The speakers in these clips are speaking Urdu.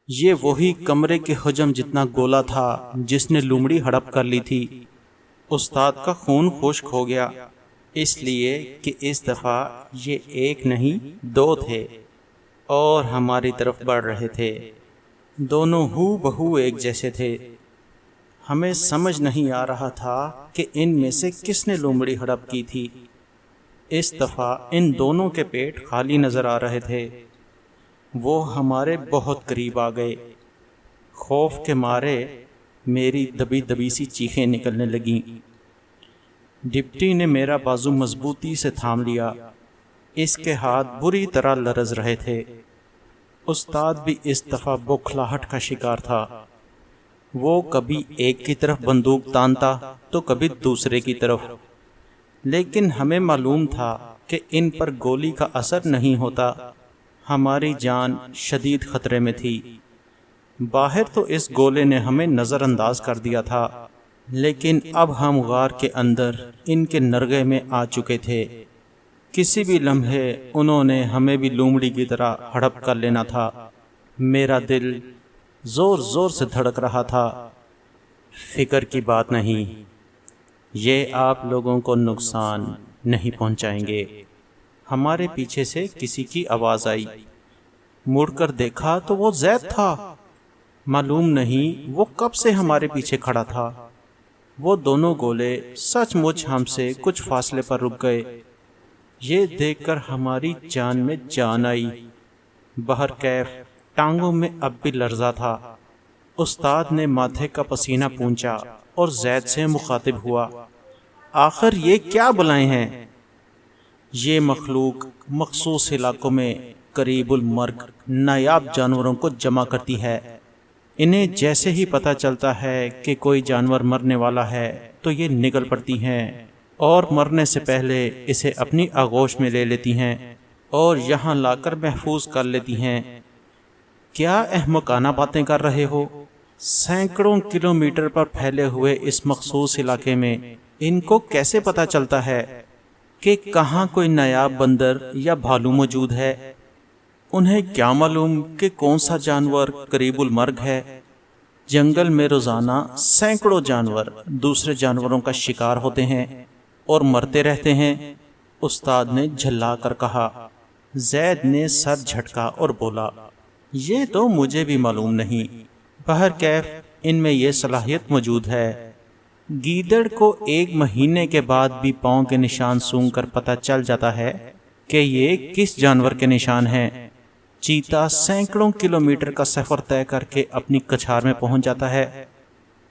یہ وہی کمرے کے حجم جتنا گولا تھا جس نے لومڑی ہڑپ کر لی تھی۔ استاد کا خون خشک ہو گیا، اس لیے کہ اس دفعہ یہ ایک نہیں دو تھے اور ہماری طرف بڑھ رہے تھے۔ دونوں ہو بہو ایک جیسے تھے۔ ہمیں سمجھ نہیں آ رہا تھا کہ ان میں سے کس نے لومڑی ہڑپ کی تھی۔ اس دفعہ ان دونوں کے پیٹ خالی نظر آ رہے تھے۔ وہ ہمارے بہت قریب آ گئے۔ خوف کے مارے میری دبی دبی سی چیخیں نکلنے لگیں۔ ڈپٹی نے میرا بازو مضبوطی سے تھام لیا۔ اس کے ہاتھ بری طرح لرز رہے تھے۔ استاد بھی اس دفعہ بوکھلاہٹ کا شکار تھا۔ وہ کبھی ایک کی طرف بندوق تانتا تو کبھی دوسرے کی طرف، لیکن ہمیں معلوم تھا کہ ان پر گولی کا اثر نہیں ہوتا۔ ہماری جان شدید خطرے میں تھی۔ باہر تو اس گولے نے ہمیں نظر انداز کر دیا تھا، لیکن اب ہم غار کے اندر ان کے نرغے میں آ چکے تھے۔ کسی بھی لمحے انہوں نے ہمیں بھی لومڑی کی طرح ہڑپ کر لینا تھا۔ میرا دل زور زور سے دھڑک رہا تھا۔ فکر کی بات نہیں، یہ آپ لوگوں کو نقصان نہیں پہنچائیں گے۔ ہمارے پیچھے سے کسی کی آواز آئی۔ مڑ کر دیکھا تو وہ زید تھا۔ معلوم نہیں وہ کب سے ہمارے پیچھے کھڑا تھا۔ وہ دونوں گولے سچ مچ ہم سے کچھ فاصلے پر رک گئے۔ یہ دیکھ کر ہماری جان میں جان آئی۔ بہرکیف ٹانگوں میں اب بھی لرزہ تھا۔ استاد نے ماتھے کا پسینہ پونچھا اور زید سے مخاطب ہوا، آخر یہ کیا بلائیں ہیں؟ یہ مخلوق مخصوص علاقوں میں قریب المرگ نایاب جانوروں کو جمع کرتی ہے۔ انہیں جیسے ہی پتہ چلتا ہے کہ کوئی جانور مرنے والا ہے تو یہ نکل پڑتی ہیں اور مرنے سے پہلے اسے اپنی آغوش میں لے لیتی ہیں اور یہاں لا کر محفوظ کر لیتی ہیں۔ کیا احمقانہ باتیں کر رہے ہو؟ سینکڑوں کلومیٹر پر پھیلے ہوئے اس مخصوص علاقے میں ان کو کیسے پتہ چلتا ہے کہ کہاں کوئی نایاب بندر یا بھالو موجود ہے؟ انہیں کیا معلوم کہ کون سا جانور قریب المرگ ہے؟ جنگل میں روزانہ سینکڑوں جانور دوسرے جانوروں کا شکار ہوتے ہیں اور مرتے رہتے ہیں، استاد نے جھلا کر کہا۔ زید نے سر جھٹکا اور بولا، یہ تو مجھے بھی معلوم نہیں، بہرکیف ان میں یہ صلاحیت موجود ہے۔ گیدڑ کو ایک مہینے کے بعد بھی پاؤں کے نشان سونگھ کر پتہ چل جاتا ہے کہ یہ کس جانور کے نشان ہیں۔ چیتا سینکڑوں کلومیٹر کا سفر طے کر کے اپنی کچھار میں پہنچ جاتا ہے۔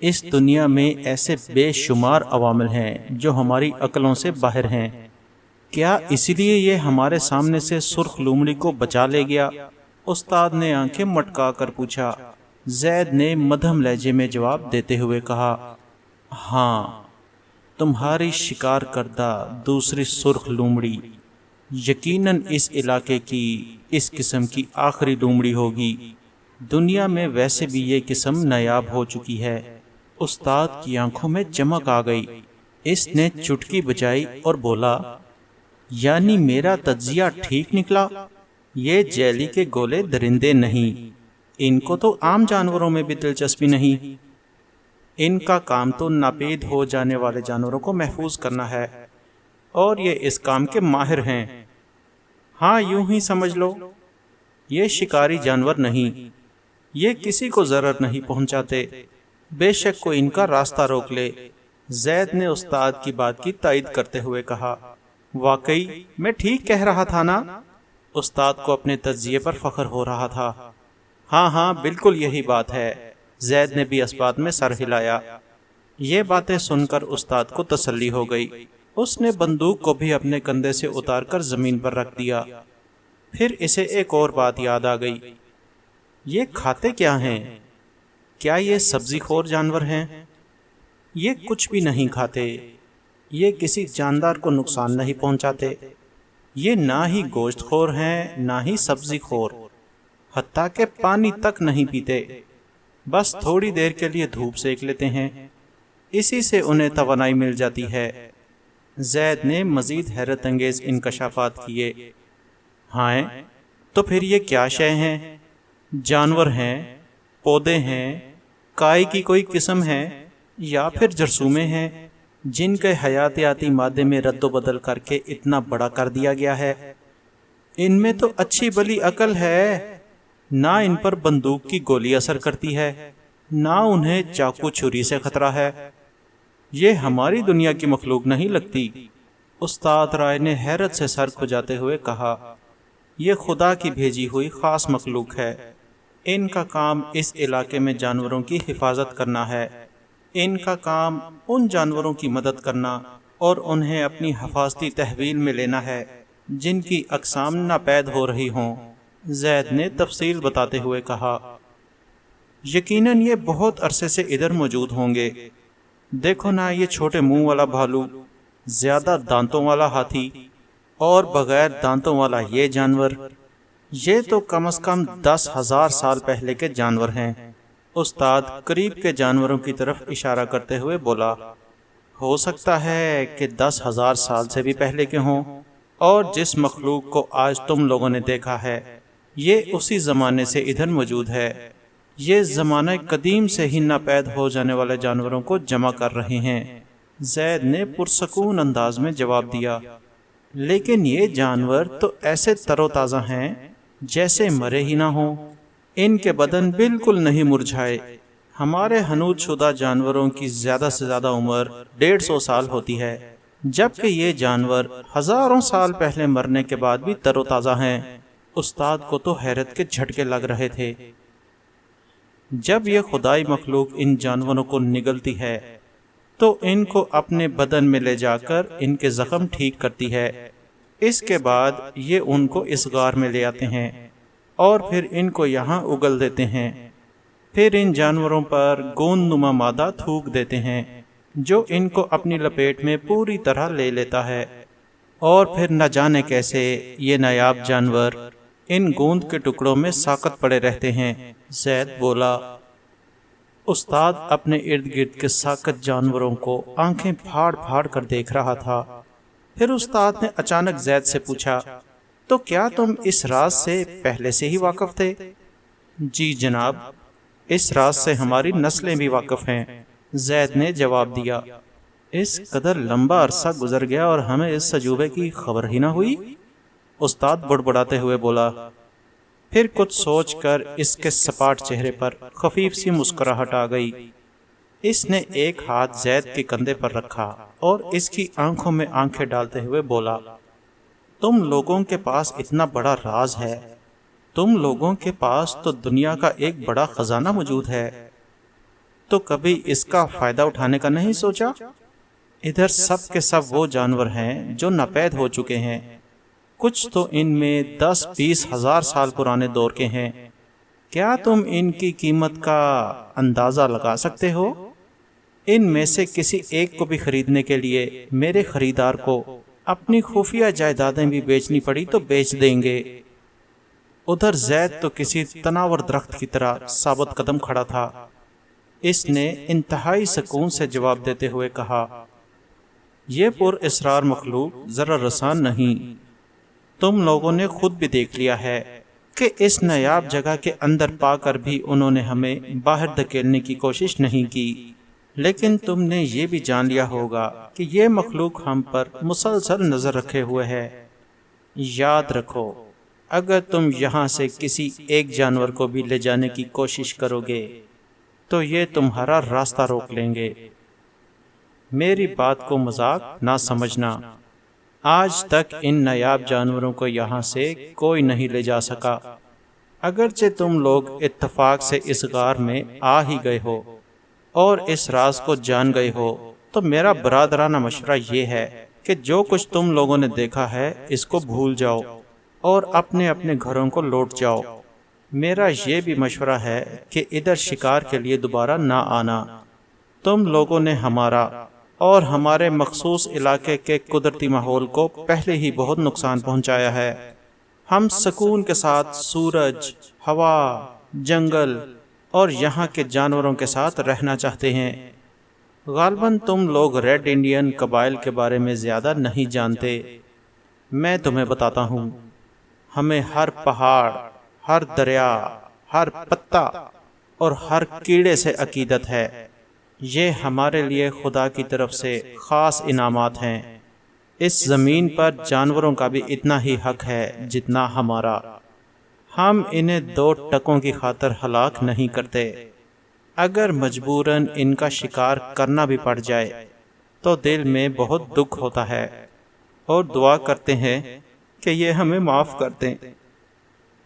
اس دنیا میں ایسے بے شمار عوامل ہیں جو ہماری عقلوں سے باہر ہیں۔ کیا اس لیے یہ ہمارے سامنے سے سرخ لومڑی کو بچا لے گیا؟ استاد نے آنکھیں مٹکا کر پوچھا۔ زید نے مدھم لہجے میں جواب دیتے ہوئے کہا، ہاں، تمہاری شکار کردہ دوسری سرخ لومڑی یقیناً اس علاقے کی اس قسم کی آخری لومڑی ہوگی۔ دنیا میں ویسے بھی یہ قسم نایاب ہو چکی ہے۔ استاد کی آنکھوں میں چمک آ گئی۔ اس نے چٹکی بجائی اور بولا، یعنی میرا تجزیہ ٹھیک نکلا؟ یہ جیلی کے گولے درندے نہیں، ان کو تو عام جانوروں میں بھی دلچسپی نہیں۔ ان کا کام تو ناپید ہو جانے والے جانوروں کو محفوظ کرنا ہے، اور یہ اس کام کے ماہر ہیں۔ ہاں، یوں ہی سمجھ لو، یہ شکاری جانور نہیں، یہ کسی کو ضرر نہیں پہنچاتے، بے شک کوئی ان کا راستہ روک لے۔ زید نے استاد کی بات کی تائید کرتے ہوئے کہا، واقعی میں ٹھیک کہہ رہا تھا نا؟ استاد کو اپنے تجزیے پر فخر ہو رہا تھا۔ ہاں ہاں، بالکل یہی بات ہے۔ زید نے بھی اس بات میں سر ہلایا۔ یہ باتیں سن کر استاد کو تسلی ہو گئی۔ اس نے بندوق کو بھی اپنے کندھے سے اتار کر زمین پر رکھ دیا۔ پھر اسے ایک اور بات یاد آ گئی، یہ کھاتے کیا ہیں؟ کیا یہ سبزی خور جانور ہیں؟ یہ کچھ بھی نہیں کھاتے، یہ کسی جاندار کو نقصان نہیں پہنچاتے، یہ نہ ہی گوشت خور ہیں نہ ہی سبزی خور، حتیٰ کہ پانی تک نہیں پیتے، بس تھوڑی دیر کے لیے دھوپ سیک لیتے ہیں، اسی سے انہیں توانائی مل جاتی ہے۔ زید نے مزید حیرت انگیز انکشافات کیے۔ ہائیں، تو پھر یہ کیا شے ہیں؟ جانور ہیں پودے ہیں، کائی کی کوئی قسم ہے یا پھر جرثومے ہیں جن کے حیاتیاتی مادے میں رد و بدل کر کے اتنا بڑا کر دیا گیا ہے۔ ان میں تو اچھی بلی عقل ہے، نہ ان پر بندوق کی گولی اثر کرتی ہے، نہ انہیں چاقو چھری سے خطرہ ہے۔ یہ ہماری دنیا کی مخلوق نہیں لگتی۔ استاد رائے نے حیرت سے سر کھجاتے ہوئے کہا، یہ خدا کی بھیجی ہوئی خاص مخلوق ہے۔ ان کا کام اس علاقے میں جانوروں کی حفاظت کرنا ہے۔ ان کا کام ان جانوروں کی مدد کرنا اور انہیں اپنی حفاظتی تحویل میں لینا ہے جن کی اقسام ناپید ہو رہی ہوں۔ زید نے تفصیل بتاتے ہوئے کہا، یقیناً یہ بہت عرصے سے ادھر موجود ہوں گے۔ دیکھو نا، یہ چھوٹے منہ والا بھالو، زیادہ دانتوں والا ہاتھی اور بغیر دانتوں والا یہ جانور، یہ تو کم از کم 10,000 سال پہلے کے جانور ہیں۔ استاد قریب کے جانوروں کی طرف اشارہ کرتے ہوئے بولا، ہو سکتا ہے کہ 10,000 سال سے بھی پہلے کے ہوں، اور جس مخلوق کو آج تم لوگوں نے دیکھا ہے یہ اسی زمانے سے ادھر موجود ہے۔ یہ زمانہ قدیم سے ہی ناپید ہو جانے والے جانوروں کو جمع کر رہے ہیں۔ زید نے پرسکون انداز میں جواب دیا، لیکن یہ جانور تو ایسے تر و تازہ ہیں جیسے مرے ہی نہ ہوں۔ ان کے بدن بالکل نہیں مرجھائے۔ ہمارے حنوط شدہ جانوروں کی زیادہ سے زیادہ عمر 150 سال ہوتی ہے، جبکہ یہ جانور ہزاروں سال پہلے مرنے کے بعد بھی تر و تازہ ہیں۔ استاد کو تو حیرت کے جھٹکے لگ رہے تھے۔ جب یہ خدائی مخلوق ان جانوروں کو نگلتی ہے تو ان کو اپنے بدن میں لے جا کر ان کے زخم ٹھیک کرتی ہے۔ اس کے بعد یہ ان کو اس غار میں لے آتے ہیں اور پھر ان کو یہاں اگل دیتے ہیں۔ پھر ان جانوروں پر گوند نما مادہ تھوک دیتے ہیں جو ان کو اپنی لپیٹ میں پوری طرح لے لیتا ہے، اور پھر نہ جانے کیسے یہ نایاب جانور ان گوند کے ٹکڑوں میں ساقط پڑے رہتے ہیں۔ زید بولا۔ استاد اپنے ارد گرد کے ساقط جانوروں کو آنکھیں پھاڑ پھاڑ کر دیکھ رہا تھا۔ پھر استاد نے اچانک زید سے پوچھا، تو کیا تم اس راز سے پہلے سے ہی واقف تھے؟ جی جناب، اس راز سے ہماری نسلیں بھی واقف ہیں، زید نے جواب دیا۔ اس قدر لمبا عرصہ گزر گیا اور ہمیں اس عجوبے کی خبر ہی نہ ہوئی؟ استاد بڑبڑاتے ہوئے بولا۔ پھر کچھ سوچ کر اس کے سپاٹ چہرے پر خفیف سی مسکراہٹ آ گئی۔ اس نے ایک ہاتھ زید کے کندھے پر رکھا اور اس کی آنکھوں میں آنکھیں ڈالتے ہوئے بولا، تم لوگوں کے پاس اتنا بڑا راز ہے، تم لوگوں کے پاس تو دنیا کا ایک بڑا خزانہ موجود ہے، تو کبھی اس کا فائدہ اٹھانے کا نہیں سوچا؟ ادھر سب کے سب وہ جانور ہیں جو ناپید ہو چکے ہیں، کچھ تو ان میں 10-20 ہزار سال پرانے دور کے ہیں۔ کیا تم ان کی قیمت کا اندازہ لگا سکتے ہو؟ ان میں سے کسی ایک کو بھی خریدنے کے لیے میرے خریدار کو اپنی خفیہ جائیدادیں بھی بیچنی پڑی تو بیچ دیں گے۔ ادھر زید تو کسی تناور درخت کی طرح ثابت قدم کھڑا تھا۔ اس نے انتہائی سکون سے جواب دیتے ہوئے کہا، یہ پر اسرار مخلوق ذرا رسان نہیں۔ تم لوگوں نے خود بھی دیکھ لیا ہے کہ اس نایاب جگہ کے اندر پا کر بھی انہوں نے ہمیں باہر دھکیلنے کی کوشش نہیں کی، لیکن تم نے یہ بھی جان لیا ہوگا کہ یہ مخلوق ہم پر مسلسل نظر رکھے ہوئے ہے۔ یاد رکھو، اگر تم یہاں سے کسی ایک جانور کو بھی لے جانے کی کوشش کرو گے تو یہ تمہارا راستہ روک لیں گے۔ میری بات کو مذاق نہ سمجھنا۔ آج تک ان نایاب جانوروں کو یہاں سے کوئی نہیں لے جا سکا۔ اگرچہ تم لوگ اتفاق سے اس غار میں آ ہی گئے ہو اور اس راز کو جان گئے ہو، تو میرا برادرانہ مشورہ یہ ہے کہ جو کچھ تم لوگوں نے دیکھا ہے اس کو بھول جاؤ اور اپنے اپنے گھروں کو لوٹ جاؤ۔ میرا یہ بھی مشورہ ہے کہ ادھر شکار کے لیے دوبارہ نہ آنا۔ تم لوگوں نے ہمارا اور ہمارے مخصوص علاقے کے قدرتی ماحول کو پہلے ہی بہت نقصان پہنچایا ہے۔ ہم سکون کے ساتھ سورج، ہوا، جنگل اور یہاں کے جانوروں کے ساتھ رہنا چاہتے ہیں۔ غالباً تم لوگ ریڈ انڈین قبائل کے بارے میں زیادہ نہیں جانتے۔ میں تمہیں بتاتا ہوں، ہمیں ہر پہاڑ، ہر دریا، ہر پتا اور ہر کیڑے سے عقیدت ہے۔ یہ ہمارے لیے خدا کی طرف سے خاص انعامات ہیں۔ اس زمین پر جانوروں کا بھی اتنا ہی حق ہے جتنا ہمارا۔ ہم انہیں 2 ٹکوں کی خاطر ہلاک نہیں کرتے۔ اگر مجبوراً ان کا شکار کرنا بھی پڑ جائے تو دل میں بہت دکھ ہوتا ہے اور دعا کرتے ہیں کہ یہ ہمیں معاف کر دیں۔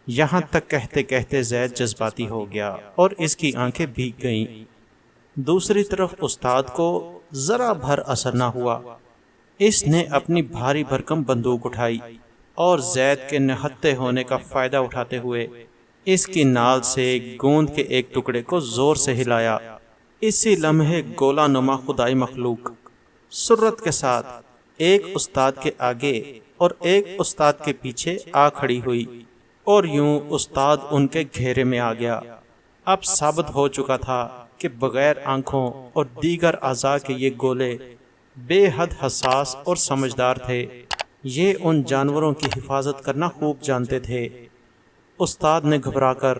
یہاں تک کہتے کہتے زید جذباتی ہو گیا اور اس کی آنکھیں بھیگ گئیں۔ دوسری طرف استاد کو ذرا بھر اثر نہ ہوا۔ اس نے اپنی بھاری بھرکم بندوق اٹھائی اور زید کے نہتے ہونے کا فائدہ اٹھاتے ہوئے اس کی نال سے گوند کے ایک ٹکڑے کو زور سے ہلایا۔ اسی لمحے گولہ نما خدائی مخلوق سرعت کے ساتھ ایک استاد کے آگے اور ایک استاد کے پیچھے آ کھڑی ہوئی اور یوں استاد ان کے گھیرے میں آ گیا۔ اب ثابت ہو چکا تھا کہ بغیر آنکھوں اور دیگر اعضاء کے یہ گولے بے حد حساس اور سمجھدار تھے۔ یہ ان جانوروں کی حفاظت کرنا خوب جانتے تھے۔ استاد نے گھبرا کر